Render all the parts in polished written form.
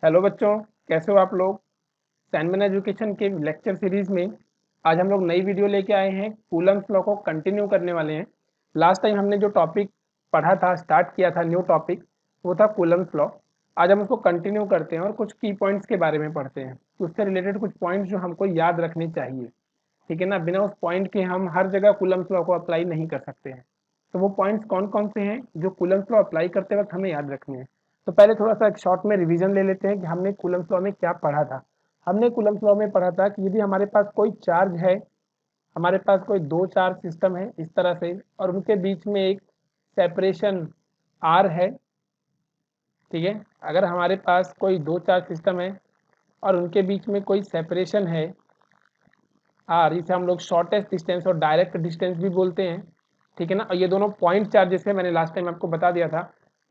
Hello बच्चों, कैसे हो आप लोग। सैनमन एजुकेशन के लेक्चर सीरीज में आज हम लोग नई वीडियो लेके आए हैं। कूलम्स लॉ को कंटिन्यू करने वाले हैं। लास्ट टाइम हमने जो टॉपिक पढ़ा था, स्टार्ट किया था न्यू टॉपिक, वो था कूलम्स लॉ। आज हम उसको कंटिन्यू करते हैं और कुछ की पॉइंट्स के बारे में पढ़ते हैं कि उससे रिलेटेड कुछ पॉइंट्स जो हमको याद रखने चाहिए। ठीक है ना, बिना उस पॉइंट के हम हर जगह कूलम्स लॉ को अप्लाई नहीं कर सकते हैं। तो वो पॉइंट्स कौन कौन से हैं जो कूलम्स लॉ अप्लाई करते वक्त हमें याद रखने हैं। तो पहले थोड़ा सा एक शॉर्ट में रिवीजन ले लेते हैं कि हमने कूलम्स लॉ में क्या पढ़ा था। हमने कूलम्स लॉ में पढ़ा था कि यदि हमारे पास कोई चार्ज है, हमारे पास कोई दो चार्ज सिस्टम है इस तरह से, और उनके बीच में एक सेपरेशन आर है। ठीक है, अगर हमारे पास कोई दो चार्ज सिस्टम है और उनके बीच में कोई सेपरेशन है आर, इसे हम लोग शॉर्टेस्ट डिस्टेंस और डायरेक्ट डिस्टेंस भी बोलते हैं। ठीक है ना, और ये दोनों पॉइंट चार्जेस है। मैंने लास्ट टाइम आपको बता दिया था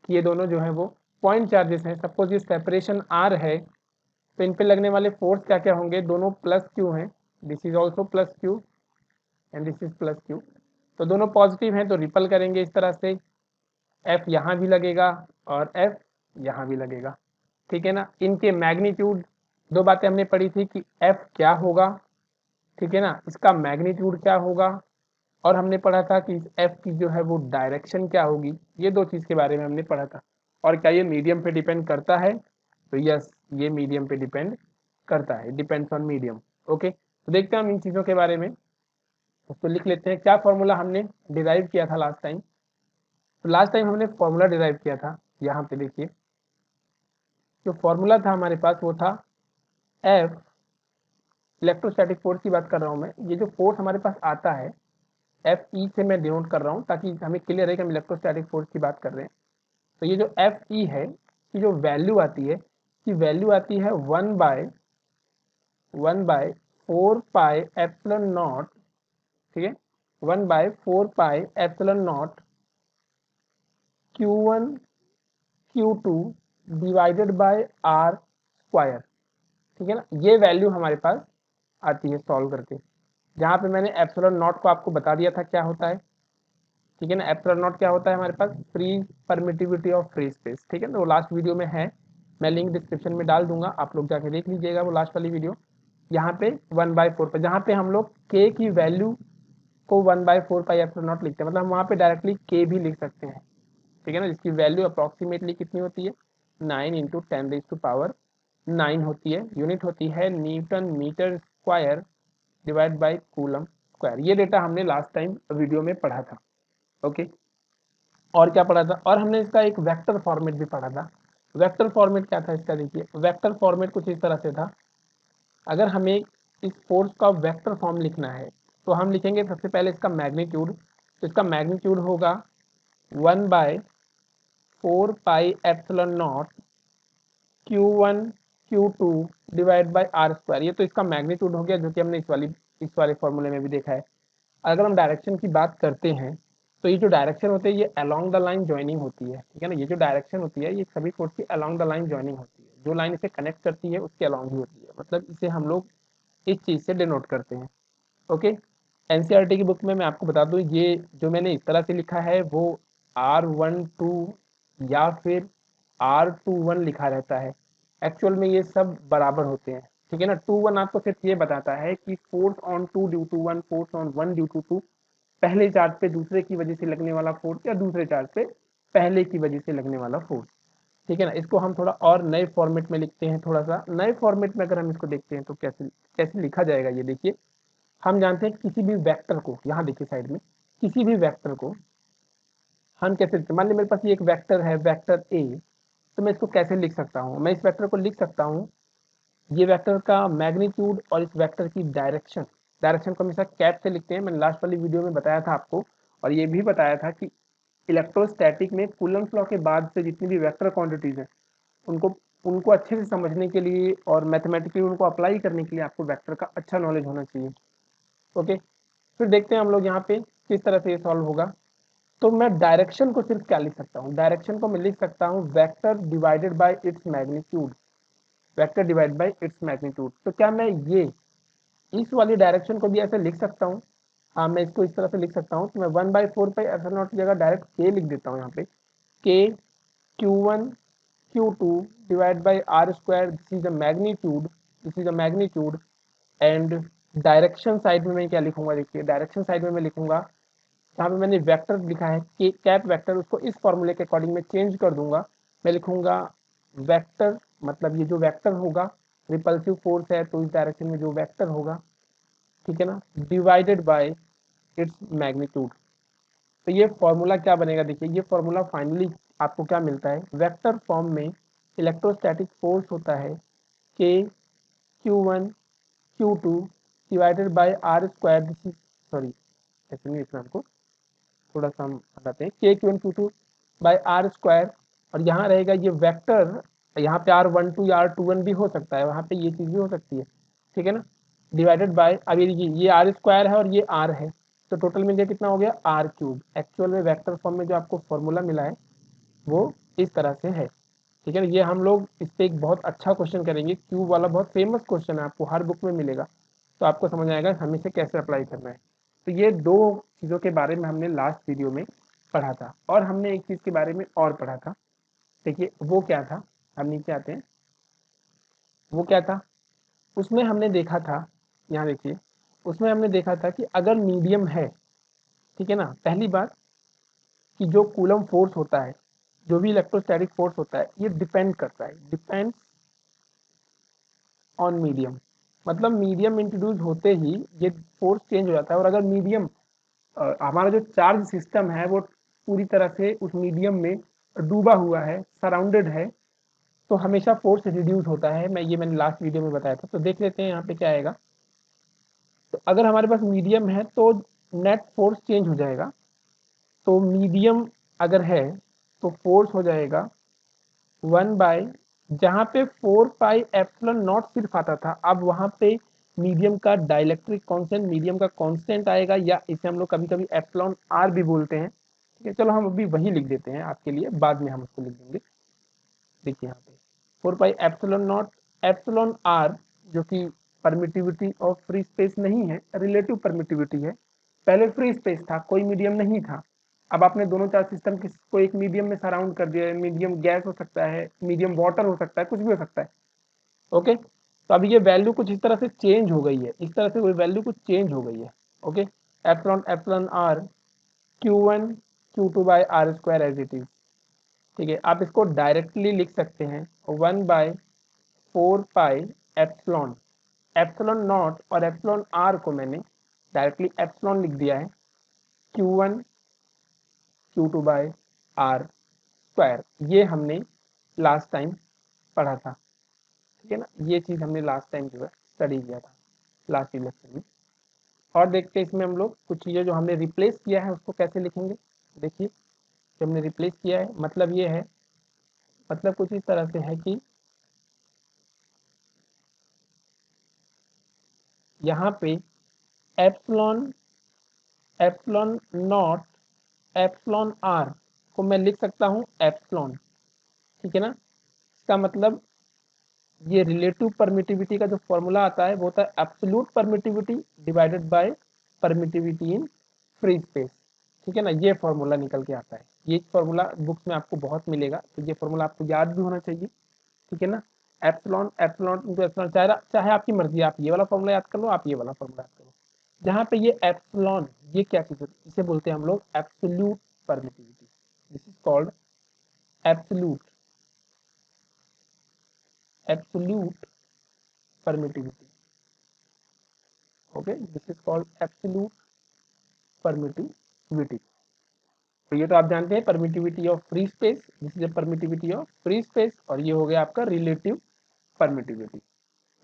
कि ये दोनों जो है वो पॉइंट चार्जेस हैं। सपोज ये सेपरेशन आर है, तो इन पे लगने वाले फोर्स क्या क्या होंगे, दोनों प्लस क्यू हैं। This is also plus Q and this is plus Q. तो दोनों पॉजिटिव हैं तो रिपल करेंगे इस तरह से। एफ यहाँ भी लगेगा और एफ यहाँ भी लगेगा। ठीक है ना, इनके मैग्नीट्यूड, दो बातें हमने पढ़ी थी कि एफ क्या होगा, ठीक है ना, इसका मैग्नीट्यूड क्या होगा, और हमने पढ़ा था कि इस एफ की जो है वो डायरेक्शन क्या होगी। ये दो चीज के बारे में हमने पढ़ा था। और क्या ये मीडियम पे डिपेंड करता है, तो यस, ये मीडियम पे डिपेंड करता है, डिपेंड्स ऑन मीडियम। ओके, तो देखते हैं हम इन चीजों के बारे में। उसको लिख लेते हैं, क्या फॉर्मूला हमने डिराइव किया था लास्ट टाइम। तो लास्ट टाइम हमने फॉर्मूला डिराइव किया था, यहाँ पे देखिए जो फॉर्मूला था हमारे पास वो था एफ, इलेक्ट्रोस्टैटिक फोर्स की बात कर रहा हूँ मैं। ये जो फोर्स हमारे पास आता है एफ ई से मैं डिनोट कर रहा हूँ ताकि हमें क्लियर है कि हम इलेक्ट्रोस्टैटिक फोर्स की बात कर रहे हैं। तो ये जो एफ ई है की जो वैल्यू आती है, कि वैल्यू आती है 1/1 4 पाई एप्सिलॉन नॉट। ठीक है, 1/4 pi epsilon naught Q1 Q2 divided by r square. ठीक है ना, ये वैल्यू हमारे पास आती है सॉल्व करके, जहां पे मैंने एप्सिलॉन नॉट को आपको बता दिया था क्या होता है। ठीक है ना, एप्सिलॉन नॉट क्या होता है हमारे पास, free permittivity of free space. ठीक है ना, वो लास्ट वीडियो में है, मैं लिंक डिस्क्रिप्शन में डाल दूंगा, आप लोग जाके देख लीजिएगा वो लास्ट वाली वीडियो। यहाँ पे 1/4 पे, जहाँ पे हम लोग के की वैल्यू को 1/4 पाई एप्सिलॉन नॉट लिखते हैं, मतलब हम वहाँ पे डायरेक्टली के भी लिख सकते हैं। ठीक है ना, जिसकी वैल्यू अप्रोक्सीमेटली कितनी होती है, 9 × 10⁹ होती है। यूनिट होती है newton metre square divide by coulomb square. ये डेटा हमने लास्ट टाइम वीडियो में पढ़ा था। ओके, और क्या पढ़ा था, और हमने इसका एक वेक्टर फॉर्मेट भी पढ़ा था। वेक्टर फॉर्मेट क्या था इसका, देखिए वेक्टर फॉर्मेट कुछ इस तरह से था। अगर हमें इस फोर्स का वेक्टर फॉर्म लिखना है तो हम लिखेंगे सबसे पहले इसका मैग्नीट्यूड। तो इसका मैग्नीट्यूड होगा 1/4 pi epsilon naught Q1 Q2 divide by r square. ये तो इसका मैग्नीट्यूड हो गया, जो कि हमने इस वाले फॉर्मूले में भी देखा है। अगर हम डायरेक्शन की बात करते हैं तो ये जो डायरेक्शन होती है ये अलोंग द लाइन ज्वाइनिंग होती है। ठीक है ना, ये जो डायरेक्शन होती है ये सभी फोर्स की अलोंग द लाइन ज्वाइनिंग होती है। जो लाइन इसे कनेक्ट करती है उसके अलोंग ही होती है, मतलब इसे हम लोग इस चीज से डिनोट करते हैं। ओके, एनसीईआरटी की बुक में मैं आपको बता दूं, ये जो मैंने इस तरह से लिखा है वो R12 या फिर R21 लिखा रहता है। एक्चुअल में ये सब बराबर होते हैं। ठीक है ना, 2 1 आपको सिर्फ ये बताता है कि force on 2 due to 1, force on 1 due to 2, पहले चार्ज पे दूसरे की वजह से लगने वाला फोर्स या दूसरे चार्ज पे पहले की वजह से लगने वाला फोर्स। ठीक है ना, इसको हम थोड़ा और नए फॉर्मेट में लिखते हैं। थोड़ा सा नए फॉर्मेट में अगर हम इसको देखते हैं तो कैसे कैसे लिखा जाएगा, ये देखिए। हम जानते हैं किसी भी वेक्टर को, यहाँ देखिए साइड में, किसी भी वेक्टर को हम कैसे लिखते हैं। मान लीजिए मेरे पास ये एक वेक्टर है, वेक्टर ए, तो मैं इसको कैसे लिख सकता हूँ, मैं इस वेक्टर को लिख सकता हूँ, ये वेक्टर का मैग्नीट्यूड और इस वेक्टर की डायरेक्शन। डायरेक्शन को हमेशा कैप से लिखते हैं, मैंने लास्ट वाली वीडियो में बताया था आपको। और ये भी बताया था कि इलेक्ट्रोस्टैटिक में कूलम्स लॉ के बाद से जितनी भी वेक्टर क्वांटिटीज हैं उनको उनको अच्छे से समझने के लिए और मैथमेटिकली उनको अप्लाई करने के लिए आपको वेक्टर का अच्छा नॉलेज होना चाहिए। ओके, फिर देखते हैं हम लोग यहाँ पे किस तरह से ये सॉल्व होगा। तो मैं डायरेक्शन को सिर्फ क्या लिख सकता हूँ, डायरेक्शन को मैं लिख सकता हूँ vector divided by its magnitude. Vector divide by its magnitude, तो क्या मैं ये इस वाली डायरेक्शन को भी ऐसे लिख सकता हूँ। हाँ, मैं इसको इस तरह से लिख सकता हूँ कि मैं 1/4 पाई एप्सिलॉन नॉट की जगह डायरेक्ट के लिख देता हूँ यहाँ पे, के Q1 Q2 divided by R square, this is the magnitude and direction side में मैं क्या लिखूंगा, देखिए डायरेक्शन साइड में मैं लिखूंगा, जहाँ पे मैंने वेक्टर लिखा है कैप वेक्टर, उसको इस फॉर्मूले के अकॉर्डिंग मैं चेंज कर दूंगा। मैं लिखूंगा वेक्टर, मतलब ये जो वेक्टर होगा रिपल्सिव फोर्स है तो इस डायरेक्शन में जो वेक्टर होगा, ठीक है ना, डिवाइडेड बाय इट्स मैग्नीट्यूड। तो ये फॉर्मूला क्या बनेगा, देखिए ये फॉर्मूला फाइनली आपको क्या मिलता है, वेक्टर फॉर्म में इलेक्ट्रोस्टैटिक फोर्स होता है के Q1 Q2 divided by r square, this is sorry ऐसे नहीं लिखना हमको, थोड़ा सा हम बताते हैं, के Q1 Q2 by r square, और यहाँ रहेगा ये वेक्टर, यहाँ पे R12 या R21 भी हो सकता है, वहाँ पे ये चीज़ भी हो सकती है, ठीक है ना, डिवाइडेड बाय, अब ये आर स्क्वायर है और ये आर है, तो टोटल मिल गया कितना हो गया आर क्यूब। एक्चुअल में वेक्टर फॉर्म में जो आपको फॉर्मूला मिला है वो इस तरह से है, ठीक है ना। ये हम लोग इस पे एक बहुत अच्छा क्वेश्चन करेंगे, क्यूब वाला बहुत फेमस क्वेश्चन है, आपको हर बुक में मिलेगा, तो आपको समझ आएगा हमें इसे कैसे अप्लाई करना है। तो ये दो चीज़ों के बारे में हमने लास्ट वीडियो में पढ़ा था, और हमने एक चीज़ के बारे में और पढ़ा था, देखिए वो क्या था, हम नीचे आते हैं, वो क्या था, उसमें हमने देखा था, यहाँ देखिए, उसमें हमने देखा था कि अगर मीडियम है, ठीक है ना, पहली बात कि जो कूलम फोर्स होता है, जो भी इलेक्ट्रोस्टैटिक फोर्स होता है, ये डिपेंड करता है, डिपेंड ऑन मीडियम, मतलब मीडियम इंट्रोड्यूस होते ही ये फोर्स चेंज हो जाता है, और अगर मीडियम हमारा जो चार्ज सिस्टम है वो पूरी तरह से उस मीडियम में डूबा हुआ है, सराउंडेड है, तो हमेशा फोर्स रिड्यूस होता है। मैंने लास्ट वीडियो में बताया था, तो देख लेते हैं यहाँ पे क्या आएगा। तो अगर हमारे पास मीडियम है तो नेट फोर्स चेंज हो जाएगा, तो मीडियम अगर है तो फोर्स हो जाएगा 1/, जहाँ पे 4 पाई एप्सिलॉन नॉट सिर्फ आता था, अब वहाँ पे मीडियम का डाइलेक्ट्रिक कांस्टेंट, मीडियम का कांस्टेंट आएगा, या इसे हम लोग कभी कभी एप्सिलॉन आर भी बोलते हैं, ठीक है। चलो हम अभी वही लिख देते हैं आपके लिए, बाद में हम उसको लिख देंगे। देखिए यहाँ पे 4 pi epsilon naught epsilon r, जो कि परमिटिविटी ऑफ फ्री स्पेस नहीं है, रिलेटिव परमिटिविटी है। पहले फ्री स्पेस था, कोई मीडियम नहीं था, अब आपने दोनों चार्ज सिस्टम को एक मीडियम में सराउंड कर दिया है, मीडियम गैस हो सकता है, मीडियम वाटर हो सकता है, कुछ भी हो सकता है, ओके। तो अभी ये वैल्यू कुछ इस तरह से चेंज हो गई है, इस तरह से कोई वैल्यू कुछ चेंज हो गई है, okay. Epsilon epsilon r Q1 Q2 by r square as it is, ठीक है। आप इसको डायरेक्टली लिख सकते हैं 1/4 पाई एप्सिलॉन, एप्सिलॉन नॉट और एप्सिलॉन आर को मैंने डायरेक्टली एप्सिलॉन लिख दिया है Q1 Q2 by r square. ये हमने लास्ट टाइम पढ़ा था, ठीक है ना, ये चीज़ हमने लास्ट टाइम जो है स्टडी किया था लास्ट लेक्चर में। और देखते हैं इसमें हम लोग कुछ चीज़ें जो हमने रिप्लेस किया है उसको कैसे लिखेंगे। देखिए जो हमने रिप्लेस किया है, मतलब ये है, मतलब कुछ इस तरह से है कि यहाँ पे epsilon epsilon naught epsilon r को मैं लिख सकता हूँ एप्सिलॉन, ठीक है ना। इसका मतलब ये रिलेटिव परमिटिविटी का जो फॉर्मूला आता है वो होता है absolute permittivity divided by permittivity in free space, ठीक है ना। ये फॉर्मूला निकल के आता है, ये फॉर्मूला बुक्स में आपको बहुत मिलेगा, तो ये फॉर्मूला आपको याद भी होना चाहिए, ठीक है ना। एप्सिलॉन एप्सिलॉन इंटू एप्सिलॉन, चाहे आपकी मर्जी, आप ये वाला फॉर्मूला याद कर लो, आप ये वाला फॉर्मूला याद कर लो। जहाँ पे ये एप्सिलॉन, ये क्या चीज है, इसे बोलते हैं हम लोग absolute permittivity, this is called absolute absolute permittivity, okay, this is called absolute permittivity. तो ये तो आप जानते हैं permittivity of free space, this is permittivity of free space, और ये हो गया आपका रिलेटिव परमिटिविटी,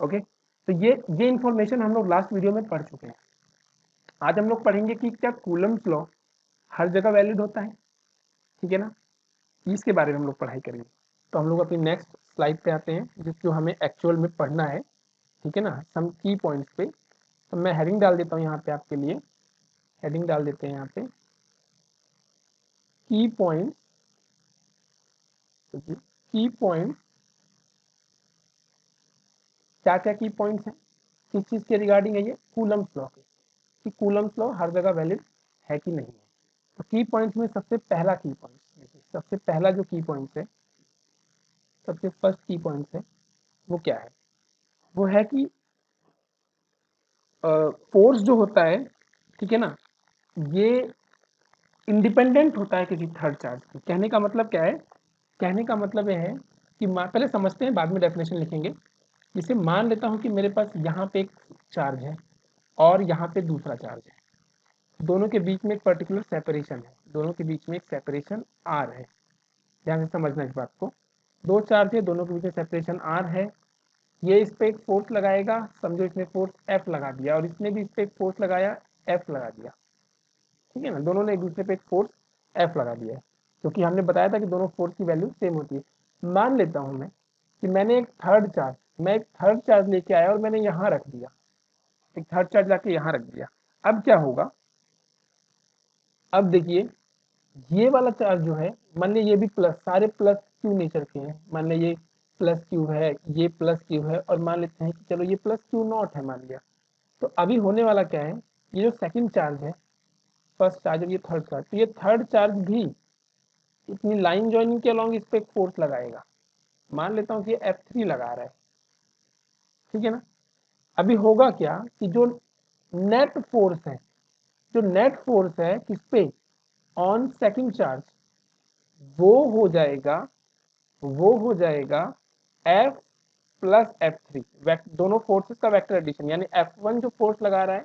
ओके। तो ये इंफॉर्मेशन हम लोग लास्ट वीडियो में पढ़ चुके हैं। आज हम लोग पढ़ेंगे कि क्या कूलम्स लॉ हर जगह वैलिड होता है, ठीक है ना, इसके बारे में हम लोग पढ़ाई करेंगे। तो हम लोग अपनी नेक्स्ट स्लाइड पे आते हैं, जो हमें एक्चुअल में पढ़ना है, ठीक है ना, सम की पॉइंट्स पे। तो मैं हेडिंग डाल देता हूँ यहाँ पे आपके लिए, हेडिंग डाल देते हैं यहाँ पे की पॉइंट, की पॉइंट, क्या क्या की पॉइंट्स हैं, किस चीज़ के रिगार्डिंग है, ये कूलम्स लॉ के, कि कूलम्स लॉ हर जगह वैलिड है कि नहीं है। तो की पॉइंट्स में सबसे पहला की पॉइंट, सबसे पहला जो की पॉइंट है सबसे फर्स्ट की पॉइंट है वो क्या है, वो है कि फोर्स जो होता है, ठीक है ना, ये इंडिपेंडेंट होता है किसी थर्ड चार्ज की। कहने का मतलब क्या है, कहने का मतलब ये है कि पहले समझते हैं, बाद में डेफिनेशन लिखेंगे। जिसे मान लेता हूं कि मेरे पास यहाँ पे एक चार्ज है और यहाँ पे दूसरा चार्ज है, दोनों के बीच में एक पर्टिकुलर सेपरेशन है, दोनों के बीच में एक सेपरेशन आर है। ध्यान से समझना इस बात को। दो चार्ज है, दोनों के बीच में सेपरेशन आर है। ये इस पे एक फोर्स लगाएगा, समझो इसने फोर्स एफ लगा दिया, और इसने भी इस पे एक फोर्स लगाया, एफ लगा दिया। ठीक है ना, दोनों ने एक दूसरे पे एक फोर्स एफ लगा दिया है, क्योंकि हमने बताया था कि दोनों फोर्स की वैल्यू सेम होती है। मान लेता हूं मैं कि मैं एक थर्ड चार्ज लेके आया और मैंने यहाँ रख दिया, एक थर्ड चार्ज लाके यहाँ रख दिया। अब क्या होगा, अब देखिए, ये वाला चार्ज जो है, मान लिया ये भी प्लस, सारे प्लस क्यू नेचर के हैं, मान लिया ये प्लस क्यू है, ये प्लस क्यू है, और मान लेते हैं कि चलो ये प्लस क्यू नॉट है मान लिया। तो अभी होने वाला क्या है, ये जो सेकंड चार्ज है, फर्स्ट चार्ज और ये थर्ड चार्ज, तो ये थर्ड चार्ज भी इतनी लाइन ज्वाइनिंग के अलॉन्ग इस पे एक फोर्स लगाएगा। मान लेता हूँ कि F3 लगा रहा है, ठीक है ना। अभी होगा क्या कि जो नेट फोर्स है, जो नेट फोर्स है किस पे, ऑन सेकंड चार्ज, वो हो जाएगा, वो हो जाएगा F प्लस F3, दोनों फोर्सेस का वेक्टर एडिशन, यानी F1 जो फोर्स लगा रहा है,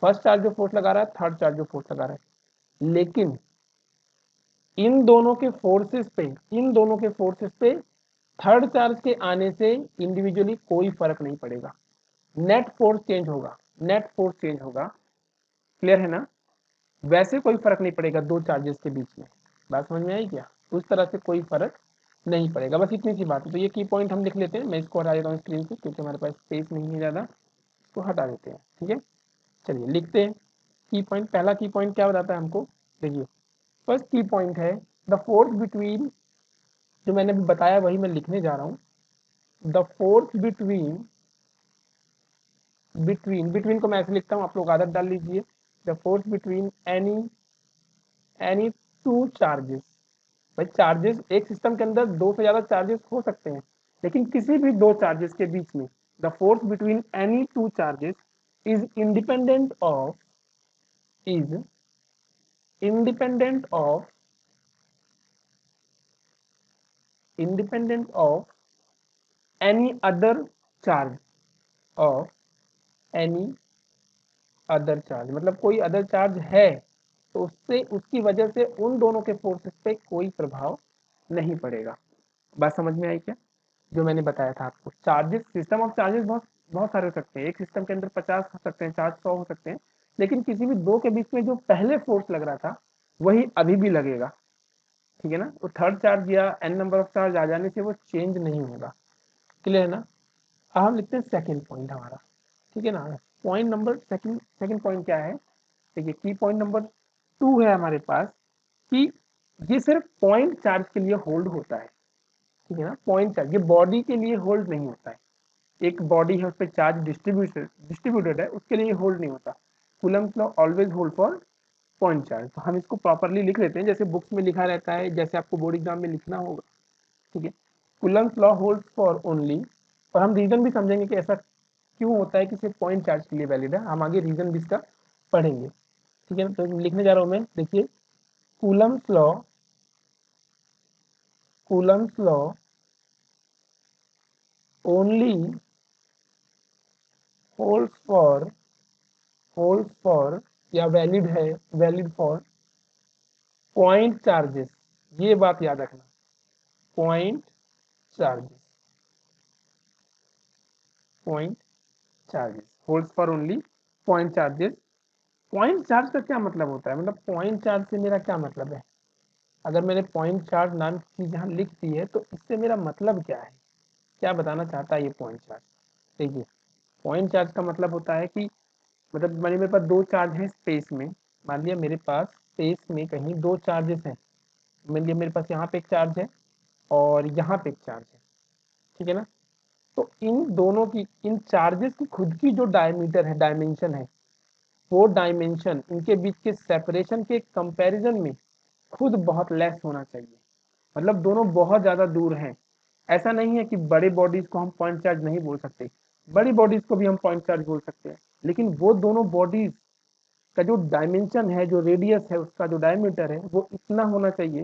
फर्स्ट चार्ज जो फोर्स लगा रहा है, थर्ड चार्ज जो फोर्स लगा रहा है, लेकिन इन दोनों के फोर्सेस पे, इन दोनों के फोर्सेस पे थर्ड चार्ज के आने से इंडिविजुअली कोई फर्क नहीं पड़ेगा, नेट फोर्स चेंज होगा, नेट फोर्स चेंज होगा। क्लियर है ना, वैसे कोई फर्क नहीं पड़ेगा दो चार्जेस के बीच में। बात समझ में आई क्या, उस तरह से कोई फर्क नहीं पड़ेगा, बस इतनी सी बात है। तो ये की पॉइंट हम लिख लेते हैं, मैं इसको हटा देता हूँ स्क्रीन से क्योंकि हमारे पास स्पेस नहीं है ज़्यादा, इसको हटा देते हैं। ठीक है, चलिए लिखते हैं की पॉइंट। पहला की पॉइंट क्या बताता है हमको, देखिए फर्स्ट की पॉइंट है द फोर्स बिटवीन, जो मैंने अभी बताया वही मैं लिखने जा रहा हूँ। द फोर्स बिटवीन, बिटवीन को मैं ऐसे लिखता हूँ, आप लोग आदत डाल लीजिए। The force between any two charges. भाई चार्जेस, एक सिस्टम के अंदर दो से ज्यादा चार्जेस हो सकते हैं, लेकिन किसी भी दो चार्जेस के बीच में the force between any two charges is independent of, is independent of, independent of any other charge, of any other charge, मतलब कोई अदर चार्ज है तो उससे, उसकी वजह से उन दोनों के फोर्सेस पे कोई प्रभाव नहीं पड़ेगा। बात समझ में आई क्या, जो मैंने बताया था आपको। चार्जेस, सिस्टम ऑफ चार्जेस बहुत बहुत सारे हो सकते हैं, एक सिस्टम के अंदर 50 हो सकते हैं, चार्ज 100 हो सकते हैं, लेकिन किसी भी दो के बीच में जो पहले फोर्स लग रहा था वही अभी भी लगेगा। ठीक है ना, वो थर्ड चार्ज या एन नंबर ऑफ चार्ज आ जाने से वो चेंज नहीं होगा। क्लियर है ना। अब हम लिखते हैं सेकेंड पॉइंट हमारा, ठीक है ना। पॉइंट नंबर सेकंड पॉइंट क्या है, देखिए की पॉइंट नंबर 2 है हमारे पास कि ये सिर्फ पॉइंट चार्ज के लिए होल्ड होता है। ठीक है ना, पॉइंट चार्ज, ये बॉडी के लिए होल्ड नहीं होता है। एक बॉडी है उस पर चार्ज डिस्ट्रीब्यूटेड है, उसके लिए होल्ड नहीं होता। Coulomb's law always hold for point charge. तो हम इसको प्रॉपरली लिख लेते हैं जैसे बुक्स में लिखा रहता है, जैसे आपको बोर्ड एग्जाम में लिखना होगा। ठीक है, Coulomb's law hold for only, और हम रीजन भी समझेंगे कि ऐसा क्यों होता है कि सिर्फ पॉइंट चार्ज के लिए वैलिड है, हम आगे रीजन भी इसका पढ़ेंगे। ठीक है, तो लिखने जा रहा हूं मैं, देखिए Coulomb's law, Coulomb's law only holds for, holds for या वैलिड है, वैलिड फॉर पॉइंट चार्जेस। ये बात याद रखना, point charges, point charges holds for only point charges. Point charge का क्या मतलब होता है, मतलब पॉइंट चार्ज से मेरा क्या मतलब है। अगर मैंने पॉइंट चार्ज नाम की चीज यहाँ लिख दी है तो इससे मेरा मतलब क्या है, क्या बताना चाहता है ये पॉइंट चार्ज। देखिए पॉइंट चार्ज का मतलब होता है कि, मतलब मान मेरे पास दो चार्ज हैं स्पेस में, मान लिया मेरे पास स्पेस में कहीं दो चार्जेस हैं, मान लिया मेरे पास यहाँ पे एक चार्ज है और यहाँ पे एक चार्ज है। ठीक है ना, तो इन दोनों की, इन चार्जेस की खुद की जो डायमीटर है, डायमेंशन है, वो डायमेंशन इनके बीच के सेपरेशन के कंपैरिजन में खुद बहुत लेस होना चाहिए। मतलब दोनों बहुत ज्यादा दूर हैं, ऐसा नहीं है कि बड़े बॉडीज को हम पॉइंट चार्ज नहीं बोल सकते, बड़ी बॉडीज को भी हम पॉइंट चार्ज बोल सकते हैं, लेकिन वो दोनों बॉडीज का जो डायमेंशन है, जो रेडियस है, उसका जो डायमीटर है वो इतना होना चाहिए,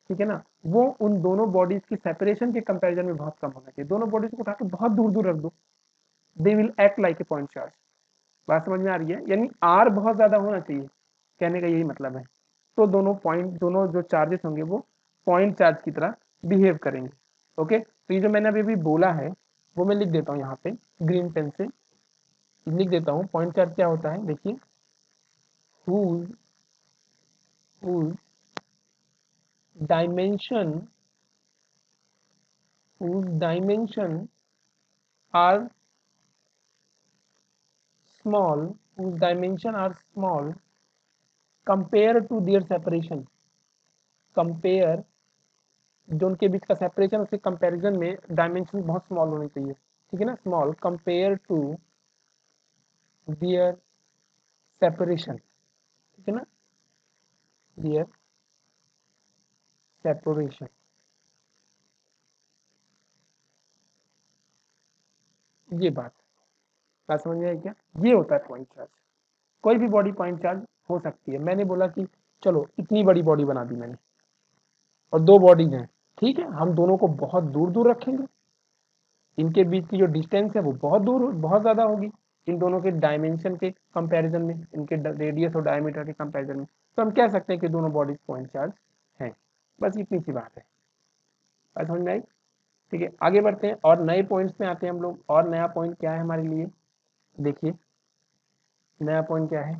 ठीक है ना, वो उन दोनों बॉडीज की सेपरेशन के कंपैरिजन में बहुत कम होना चाहिए। दोनों बॉडीज को उठा के बहुत दूर दूर रख दो, they will act like a point charge. बात समझ में आ रही है? यानी आर बहुत ज्यादा होना चाहिए, कहने का यही मतलब है। तो दोनों जो चार्जेस होंगे वो पॉइंट चार्ज की तरह बिहेव करेंगे। ओके, तो ये जो मैंने अभी अभी बोला है वो मैं लिख देता हूँ यहाँ पे ग्रीन पेन से लिख देता हूँ। पॉइंट चार्ज क्या होता है, देखिए, whose whose dimension whose dimension are small compared to their separation, compare जो उनके बीच का सेपरेशन, उसके कंपैरिजन में डायमेंशन बहुत स्मॉल होनी चाहिए, ठीक है ना, small compare to their separation, ठीक है ना, दियर सेपरेशन। ये बात समझ में आई क्या? ये होता है पॉइंट चार्ज। कोई भी बॉडी पॉइंट चार्ज हो सकती है। मैंने बोला कि चलो इतनी बड़ी बॉडी बना दी मैंने और दो बॉडीज हैं, ठीक है, हम दोनों को बहुत दूर दूर रखेंगे, इनके बीच की जो डिस्टेंस है वो बहुत ज्यादा होगी इन दोनों के डायमेंशन के कंपैरिजन में, इनके रेडियस और डायमीटर के कंपैरिजन में। तो हम कह सकते हैं कि दोनों बॉडीज पॉइंट चार्ज हैं। बस इतनी सी बात है। बात समझ में आई? ठीक है, आगे बढ़ते हैं और नए पॉइंट्स में आते हैं हम लोग। और नया पॉइंट क्या है हमारे लिए, देखिए नया पॉइंट क्या है,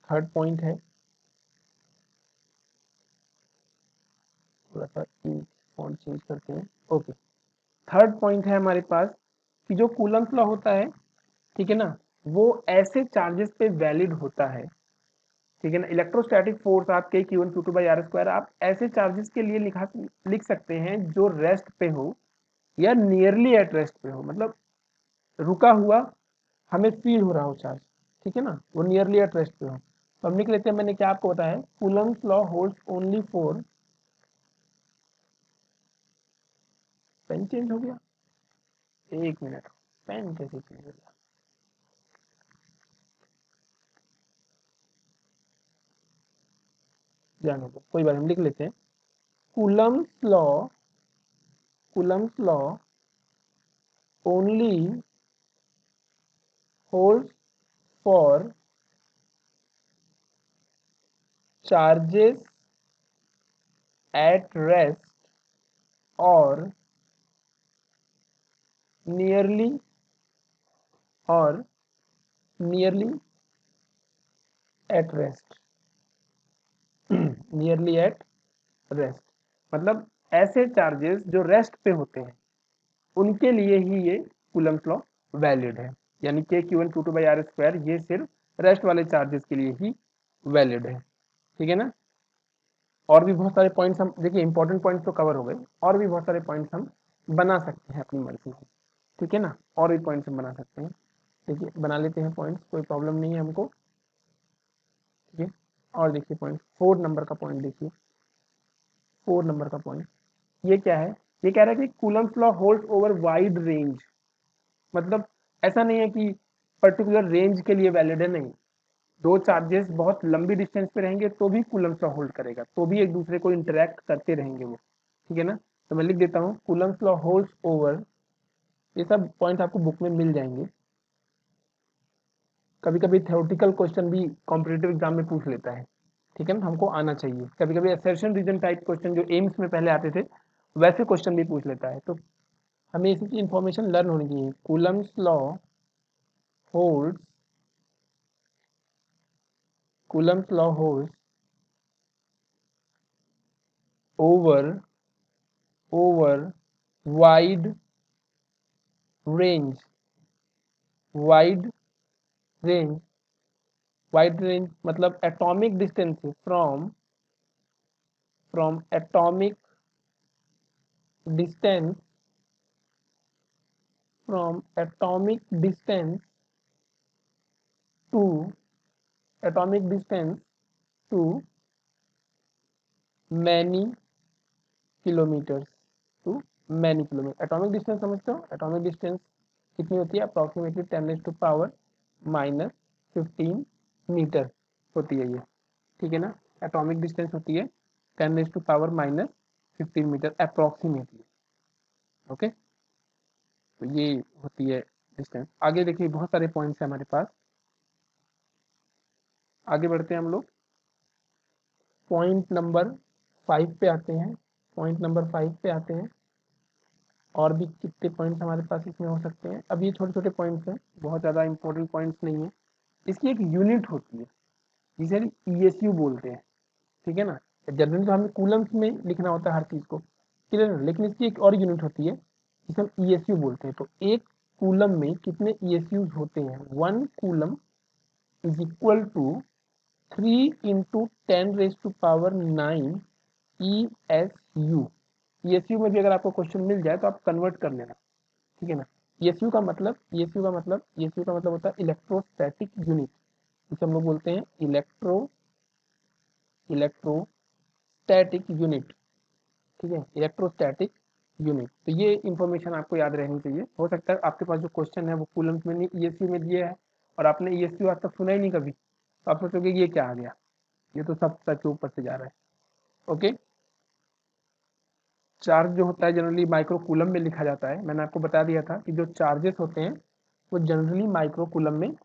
थर्ड पॉइंट है, थोड़ा सा फॉन्ट चेंज करते हैं। ओके, थर्ड पॉइंट है हमारे पास कि जो कूलम्स लॉ होता है, ठीक है ना, वो ऐसे चार्जेस पे वैलिड होता है, ठीक है ना। इलेक्ट्रोस्टैटिक फोर्स आप के Q1 Q2 by r square आप ऐसे चार्जेस के लिए लिख सकते हैं जो रेस्ट पे हो या नियरली एट रेस्ट पे हो, मतलब रुका हुआ हमें फील हो रहा हो चार्ज, ठीक है ना, वो नियरली एट रेस्ट पे हो। तो हम लिख लेते हैं, मैंने क्या आपको बताया, coulomb's law holds only for, pen change हो गया, एक मिनट, पेन कैसे चेंज हो गया, जाने दो, कोई बात, हम लिख लेते हैं। Coulomb's law only holds for charges at rest or nearly or nearly at rest nearly at rest, मतलब ऐसे चार्जेस जो रेस्ट पे होते हैं उनके लिए ही ये कूलम्स लॉ वैलिड है। यानी के Q1 Q2 by r square ये सिर्फ रेस्ट वाले चार्जेस के लिए ही वैलिड है, ठीक है ना। और भी बहुत सारे पॉइंट्स हम देखिए, इंपॉर्टेंट पॉइंट्स तो कवर हो गए, और भी बहुत सारे पॉइंट्स हम बना सकते हैं अपनी मर्जी से, ठीक है ना, और भी पॉइंट्स हम बना सकते हैं। देखिए बना लेते हैं पॉइंट्स, कोई प्रॉब्लम नहीं है हमको, ठीक है। और देखिए पॉइंट 4 नंबर का पॉइंट देखिए, 4 नंबर का पॉइंट ये क्या है, ये कह रहा है कि Coulomb's law holds over wide range, मतलब ऐसा नहीं है कि पर्टिकुलर रेंज के लिए वैलिड है, नहीं, दो चार्जेस बहुत लंबी डिस्टेंस पे रहेंगे तो भी कूलम्स लॉ होल्ड करेगा, तो भी एक दूसरे को इंटरेक्ट करते रहेंगे वो, ठीक है ना। तो मैं लिख देता हूँ कूलम्स लॉ होल्ड्स ओवर, ये सब पॉइंट आपको बुक में मिल जाएंगे। कभी कभी थ्योरेटिकल क्वेश्चन भी कॉम्पिटेटिव एग्जाम में पूछ लेता है, ठीक है ना, हमको आना चाहिए। कभी कभी असर्शन रीजन टाइप क्वेश्चन जो एम्स में पहले आते थे वैसे क्वेश्चन भी पूछ लेता है, तो हमें इसी की इंफॉर्मेशन लर्न होनी चाहिए। Coulomb's law holds Coulomb's law holds over over wide range, wide range, wide range मतलब atomic distance from atomic distance from atomic distance to atomic distance to many kilometre to many kilometre. Atomic distance समझते हो, atomic distance कितनी होती है, approximately 10⁻⁻15 metre होती है ये, ठीक है ना। एटॉमिक डिस्टेंस होती है 10⁻⁻15 मीटर अप्रॉक्सीमेटली, ओके। तो ये होती है डिस्टेंस। आगे देखिए बहुत सारे पॉइंट्स हैं हमारे पास, आगे बढ़ते हैं हम लोग। पॉइंट नंबर 5 पे आते हैं, पॉइंट नंबर 5 पे आते हैं। और भी कितने पॉइंट्स हमारे पास इसमें हो सकते हैं। अब ये छोटे छोटे पॉइंट्स हैं, बहुत ज़्यादा इंपॉर्टेंट पॉइंट्स नहीं है। इसकी एक यूनिट होती है जिसे ESU बोलते हैं, ठीक है ना। जनरली तो हमें कूलम्स में लिखना होता है हर चीज़ को, क्लियर है। लेकिन इसकी एक और यूनिट होती है जिसे हम ESU बोलते हैं। तो एक कूलम में कितने ESUs होते हैं, 1 coulomb is equal to 3 × 10⁻⁹ ESU। ESU में भी अगर आपको क्वेश्चन मिल जाए तो आप कन्वर्ट कर लेना, ठीक है ना। ESU का मतलब होता है इलेक्ट्रोस्टैटिक यूनिट, जिसे हम लोग बोलते हैं इलेक्ट्रोस्टैटिक यूनिट, ठीक है, इलेक्ट्रोस्टैटिक यूनिट। तो ये इंफॉर्मेशन आपको याद रहनी चाहिए। हो सकता है आपके पास जो क्वेश्चन है वो कूलम्स में नहीं, ESU में दिया है और आपने ESU आज तक सुना ही नहीं कभी, तो आप सोचोगे ये क्या आ गया, ये तो सब सच के ऊपर से जा रहा है, ओके। चार्ज जो होता है जनरली माइक्रो कूलम में लिखा जाता है। मैंने आपको बता दिया था कि जो चार्जेस होते हैं वो जनरली माइक्रो कूलम में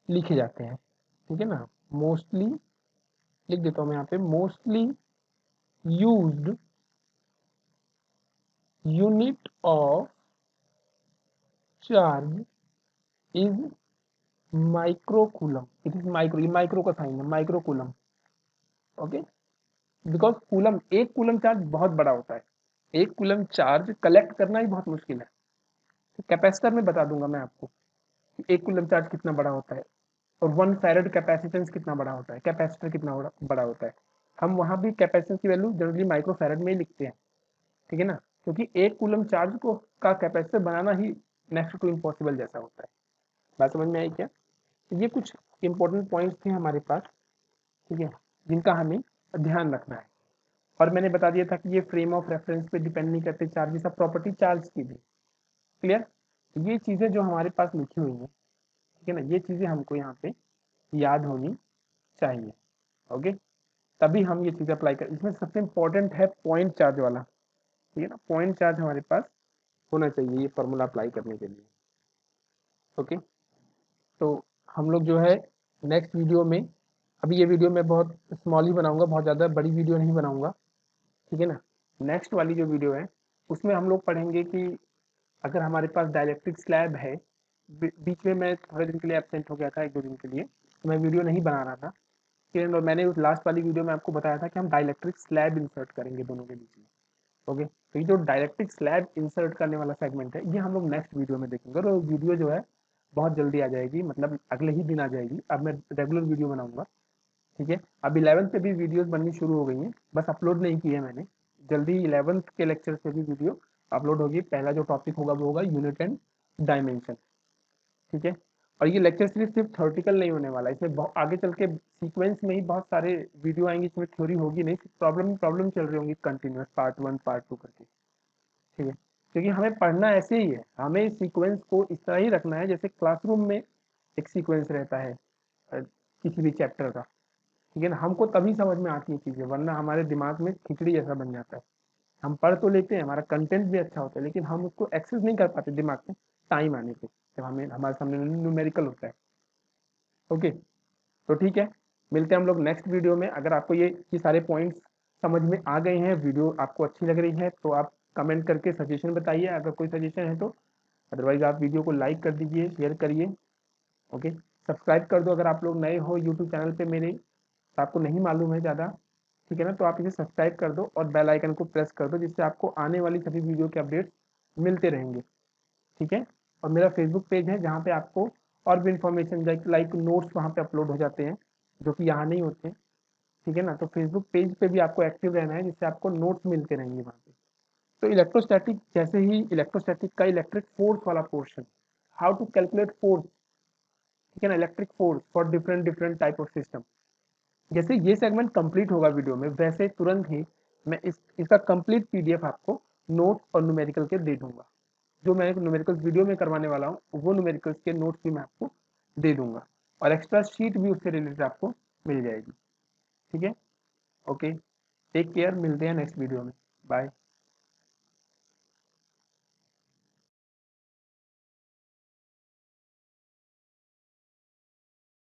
लिखे जाते हैं, ठीक है ना। मोस्टली लिख देता हूँ मैं यहाँ पे, mostly used unit of charge is micro coulomb. It is micro, ये माइक्रो का साइन है, micro coulomb, okay. Because coulomb, एक कूलम चार्ज बहुत बड़ा होता है, एक कूलम चार्ज कलेक्ट करना ही बहुत मुश्किल है। तो कैपेसिटर में बता दूंगा मैं आपको कि एक कूलम चार्ज कितना बड़ा होता है और 1 फैरेड कैपेसिटेंस कितना बड़ा होता है, कैपेसिटर कितना बड़ा होता है। हम वहां भी कैपेसिटेंस की वैल्यू जनरली माइक्रो फैरेड में ही लिखते हैं, ठीक है ना, क्योंकि एक कूलम चार्ज को का कैपेसिटर बनाना ही नेक्स्ट टू इम्पॉसिबल जैसा होता है। बात समझ में आई क्या। तो ये कुछ इंपॉर्टेंट पॉइंट्स थे हमारे पास, ठीक है, जिनका हमें ध्यान रखना है। और मैंने बता दिया था कि ये फ्रेम ऑफ रेफरेंस पे डिपेंड नहीं करते, चार्जेस ऑफ प्रॉपर्टी चार्ज की भी, क्लियर। ये चीजें जो हमारे पास लिखी हुई है, ठीक है ना, ये चीजें हमको यहाँ पे याद होनी चाहिए, ओके। तभी हम ये चीजें अप्लाई करें। इसमें सबसे इंपॉर्टेंट है पॉइंट चार्ज वाला, ठीक है ना, पॉइंट चार्ज हमारे पास होना चाहिए ये फॉर्मूला अप्लाई करने के लिए, ओके। तो हम लोग जो है नेक्स्ट वीडियो में, अभी ये वीडियो मैं बहुत स्मॉल ही बनाऊंगा, बहुत ज़्यादा बड़ी वीडियो नहीं बनाऊंगा, ठीक है ना। नेक्स्ट वाली जो वीडियो है उसमें हम लोग पढ़ेंगे कि अगर हमारे पास डाइलेक्ट्रिक स्लैब है, बीच में मैं थोड़े दिन के लिए एब्सेंट हो गया था, 1-2 दिन के लिए, तो मैं वीडियो नहीं बना रहा था, और मैंने उस लास्ट वाली वीडियो में आपको बताया था कि हम डाइलेक्ट्रिक स्लैब इंसर्ट करेंगे दोनों के बीच में, ओके। तो ये जो डायरेक्ट्रिक स्लैब इंसर्ट करने वाला सेगमेंट है ये हम लोग नेक्स्ट वीडियो में देखेंगे, और वीडियो जो है बहुत जल्दी आ जाएगी, मतलब अगले ही दिन आ जाएगी। अब मैं रेगुलर वीडियो बनाऊंगा, ठीक है। अब 11th पे भी वीडियोस बननी शुरू हो गई हैं, बस अपलोड नहीं की है मैंने। जल्दी 11th के लेक्चर पे भी वीडियो अपलोड होगी। पहला जो टॉपिक होगा वो होगा यूनिट एंड डायमेंशन, ठीक है। और ये लेक्चर सीरीज सिर्फ थ्योरेटिकल नहीं होने वाला, इसमें आगे चल के सीक्वेंस में ही बहुत सारे वीडियो आएंगे, इसमें थ्योरी होगी नहीं, प्रॉब्लम चल रही होंगी कंटिन्यूस, पार्ट 1 पार्ट 2 करके, ठीक है। क्योंकि हमें पढ़ना ऐसे ही है, हमें सीक्वेंस को इस तरह ही रखना है जैसे क्लासरूम में एक सीक्वेंस रहता है किसी भी चैप्टर का, ठीक है ना। हमको तभी समझ में आती है चीज़ें, वरना हमारे दिमाग में खिचड़ी जैसा बन जाता है। हम पढ़ तो लेते हैं, हमारा कंटेंट भी अच्छा होता है, लेकिन हम उसको एक्सेस नहीं कर पाते दिमाग में टाइम आने पे, जब हमें हमारे सामने न्यूमेरिकल होता है, ओके। तो ठीक है, मिलते हैं हम लोग नेक्स्ट वीडियो में। अगर आपको ये सारे पॉइंट्स समझ में आ गए हैं, वीडियो आपको अच्छी लग रही है, तो आप कमेंट करके सजेशन बताइए अगर कोई सजेशन है तो। अदरवाइज आप वीडियो को लाइक कर दीजिए, शेयर करिए, ओके। सब्सक्राइब कर दो अगर आप लोग नए हो यूट्यूब चैनल पे मेरे, तो आपको नहीं मालूम है ज़्यादा, ठीक है ना। तो आप इसे सब्सक्राइब कर दो और बेल आइकन को प्रेस कर दो, जिससे आपको आने वाली सभी वीडियो के अपडेट्स मिलते रहेंगे, ठीक है। और मेरा फेसबुक पेज है जहाँ पे आपको और भी इन्फॉर्मेशन लाइक नोट्स वहाँ पे अपलोड हो जाते हैं, जो कि यहाँ नहीं होते, ठीक है ना। तो फेसबुक पेज पे भी आपको एक्टिव रहना है, जिससे आपको नोट्स मिलते रहेंगे वहाँ पे। तो इलेक्ट्रोस्टैटिक, जैसे ही इलेक्ट्रोस्टैटिक का इलेक्ट्रिक फोर्स वाला portion, how to calculate force, ठीक है ना, electric force for different different type of system, जैसे ये सेगमेंट कंप्लीट होगा वीडियो में, वैसे तुरंत ही मैं इसका कंप्लीट पीडीएफ आपको नोट और न्यूमेरिकल के दे दूंगा। जो मैं न्यूमेरिकल्स वीडियो में करवाने वाला हूँ वो न्यूमेरिकल्स के नोट्स भी मैं आपको दे दूंगा और एक्स्ट्रा शीट भी उससे रिलेटेड आपको मिल जाएगी। ठीक है, ओके, टेक केयर, मिलते हैं नेक्स्ट वीडियो में, बाय।